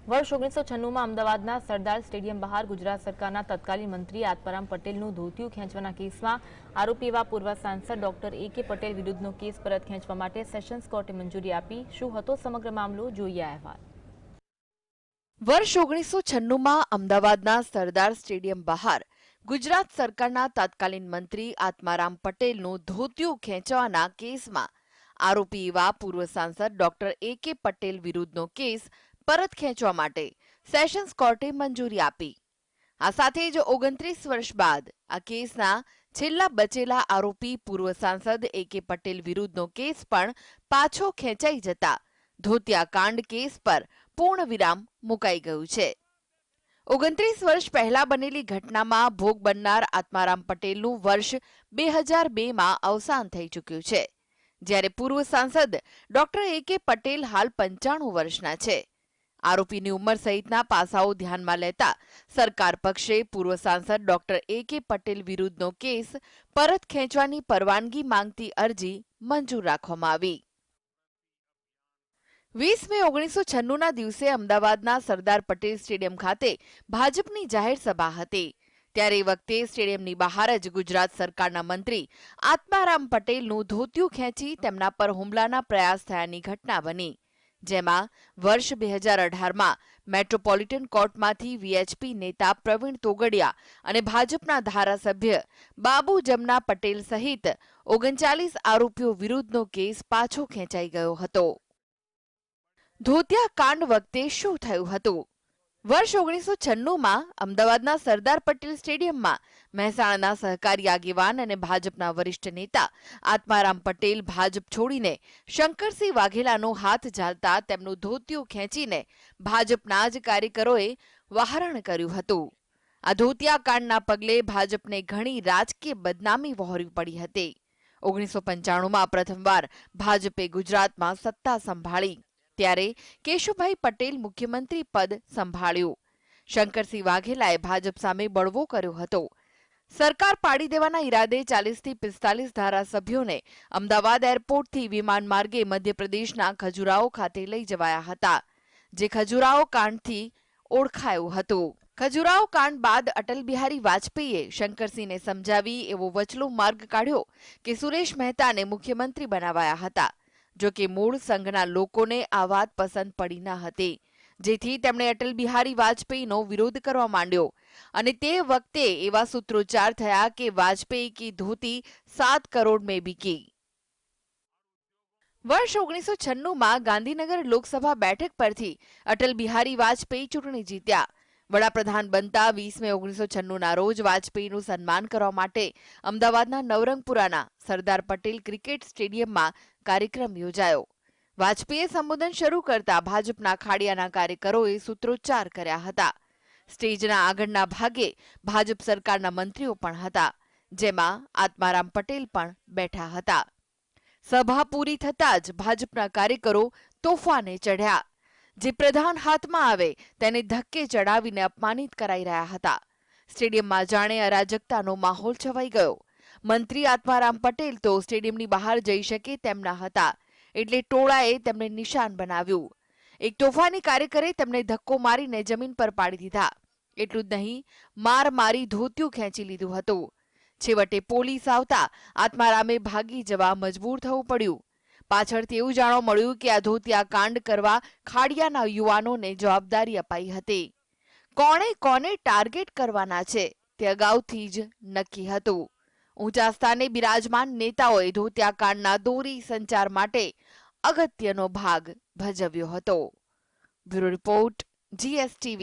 વર્ષ 1996 અમદાવાદના સરદાર સ્ટેડિયમ બહાર ગુજરાત સરકારના તત્કાલીન મંત્રી આત્મારામ પટેલનું ધોતિયું ખેંચવાના કેસમાં આરોપી એવા પૂર્વ સાંસદ ડોક્ટર એ.કે. પટેલ વિરુદ્ધનો કેસ પરત ખેંચવા માટે સેશન્સ કોર્ટે મંજૂરી આપી। શું હતો સમગ્ર મામલો, જોઈએ આ અહેવાલ। વર્ષ 1996 અમદાવાદના સરદાર સ્ટેડિયમ બહાર ગુજરાત સરકારના તત્કાલીન મંત્રી આત્મારામ પટેલનું ધોતિયું ખેંચવાના કેસમાં આરોપી એવા પૂર્વ સાંસદ ડોક્ટર એ.કે. પટેલ વિરુદ્ધનો કેસ પરત ખેંચવા માટે સેશન્સ કોર્ટે મંજૂરી આપી। આ સાથે જ 29 વર્ષ બાદ આ કેસના છેલ્લા બચેલા આરોપી પૂર્વ સાંસદ એ.કે. પટેલ વિરુદ્ધનો કેસ પણ પાછો ખેંચાઈ જતા ધોતિયા કાંડ કેસ પર પૂર્ણ વિરામ મુકાઈ ગયું છે। 29 વર્ષ પહેલા બનેલી ઘટનામાં ભોગ બનનાર આત્મારામ પટેલનું વર્ષ 2002માં અવસાન થઈ ચૂક્યું છે, જ્યારે પૂર્વ સાંસદ ડોક્ટર એ.કે. પટેલ હાલ 95 વર્ષના છે। આરોપીની ઉંમર સહિતના પાસાઓ ધ્યાનમાં લેતા સરકાર પક્ષે પૂર્વ સાંસદ ડોક્ટર એ.કે. પટેલ વિરુદ્ધનો કેસ પરત ખેંચવાની પરવાનગી માંગતી અરજી મંજૂર રાખવામાં આવી। 20 મે 1996ના દિવસે અમદાવાદના સરદાર પટેલ સ્ટેડિયમ ખાતે ભાજપની જાહેર સભા હતી, ત્યારે એ વખતે સ્ટેડિયમની બહાર જ ગુજરાત સરકારના મંત્રી આત્મારામ પટેલનું ધોતિયું ખેંચી તેમના પર હુમલાના પ્રયાસ થયાની ઘટના બની, જેમાં વર્ષ 2018માં મેટ્રોપોલિટન કોર્ટમાંથી વીએચપી નેતા પ્રવીણ તોગડિયા અને ભાજપના ધારાસભ્ય બાબુ જમના પટેલ સહિત 39 આરોપીઓ વિરુદ્ધનો કેસ પાછો ખેંચાઈ ગયો હતો। ધોતિયા કાંડ વખતે શું થયું હતું? વર્ષ 1996માં અમદાવાદના સરદાર પટેલ સ્ટેડિયમમાં મહેસાણાના સહકારી આગેવાન અને ભાજપના વરિષ્ઠ નેતા આત્મારામ પટેલ ભાજપ છોડીને શંકરસિંહ વાઘેલાનો હાથ ઝાલતા તેમનું ધોતિયું ખેંચીને ભાજપના જ કાર્યકરોએ વહારણ કર્યું હતું। આ ધોતિયા કાંડના પગલે ભાજપને ઘણી રાજકીય બદનામી વહોરવી પડી હતી। 1995માં પ્રથમવાર ભાજપે ગુજરાતમાં સત્તા સંભાળી, ત્યારે કેશુભાઈ પટેલ મુખ્યમંત્રી પદ સંભાળ્યું। શંકરસિંહ વાઘેલાએ ભાજપ સામે બળવો કર્યો હતો। સરકાર પાડી દેવાના ઈરાદે 40 થી 45 ધારાસભ્યોને અમદાવાદ એરપોર્ટથી વિમાન માર્ગે મધ્યપ્રદેશના ખજુરાહો ખાતે લઈ જવાયા હતા, જે ખજુરાહો કાંડથી ઓળખાયું હતું। ખજુરાહો કાંડ બાદ અટલ બિહારી વાજપેયીએ શંકરસિંહને સમજાવી એવો વચલો માર્ગ કાઢ્યો કે સુરેશ મહેતાને મુખ્યમંત્રી બનાવાયા હતા, જો કે મૂળ સંઘના લોકોને આ વાત પસંદ પડી ન હતી, જેથી તેમણે અટલ બિહારી વાજપેયીનો વિરોધ કરવા માંડ્યો અને તે વખતે એવા સૂત્રોચ્ચાર થયા કે વાજપેયી કી ધોતી 7 કરોડ में बिकी। વર્ષ 1996માં ગાંધીનગર લોકસભા બેઠક પરથી અટલ બિહારી વાજપેયી ચૂંટણી જીત્યા। વડાપ્રધાન બનતા 20 મે 1996ના રોજ વાજપેયીનું સન્માન કરવા માટે અમદાવાદના નવરંગપુરાના સરદાર પટેલ ક્રિકેટ સ્ટેડિયમમાં કાર્યક્રમ યોજાયો। વાજપેયીએ સંબોધન શરૂ કરતા ભાજપના ખાડિયાના કાર્યકરોએ સૂત્રોચ્ચાર કર્યા હતા। સ્ટેજના આગળના ભાગે ભાજપ સરકારના મંત્રીઓ પણ હતા, જેમાં આત્મારામ પટેલ પણ બેઠા હતા। સભા પૂરી થતાં જ ભાજપના કાર્યકરો તોફાને ચઢ્યા, જે પ્રધાન હાથમાં આવે તેને ધક્કે ચડાવીને અપમાનિત કરાઈ રહ્યા હતા। સ્ટેડિયમમાં જાણે અરાજકતાનો માહોલ છવાઈ ગયો। મંત્રી આત્મારામ પટેલ તો સ્ટેડિયમની બહાર જઈ શકે તેમ ન હતા, એટલે ટોળાએ તેમને નિશાન બનાવ્યું। એક તોફાની કાર્યકરે તેમને ધક્કો મારીને જમીન પર પાડી દીધા। એટલું જ નહીં, માર મારી ધોતિયું ખેંચી લીધું હતું। છેવટે પોલીસ આવતા આત્મારામે ભાગી જવા મજબૂર થવું પડ્યું। પાછળથી એવું જાણવા મળ્યું કે આ ધોતિયા કાંડ કરવા ખાડિયાના યુવાનોને જવાબદારી અપાઈ હતી। કોણે કોને ટાર્ગેટ કરવાના છે તે અગાઉથી જ નક્કી હતું। ઊંચા સ્થાને બિરાજમાન નેતાઓએ ધોતિયા કાંડના દોરી સંચાર માટે અગત્યનો ભાગ ભજવ્યો હતો। Bureau report, GSTV।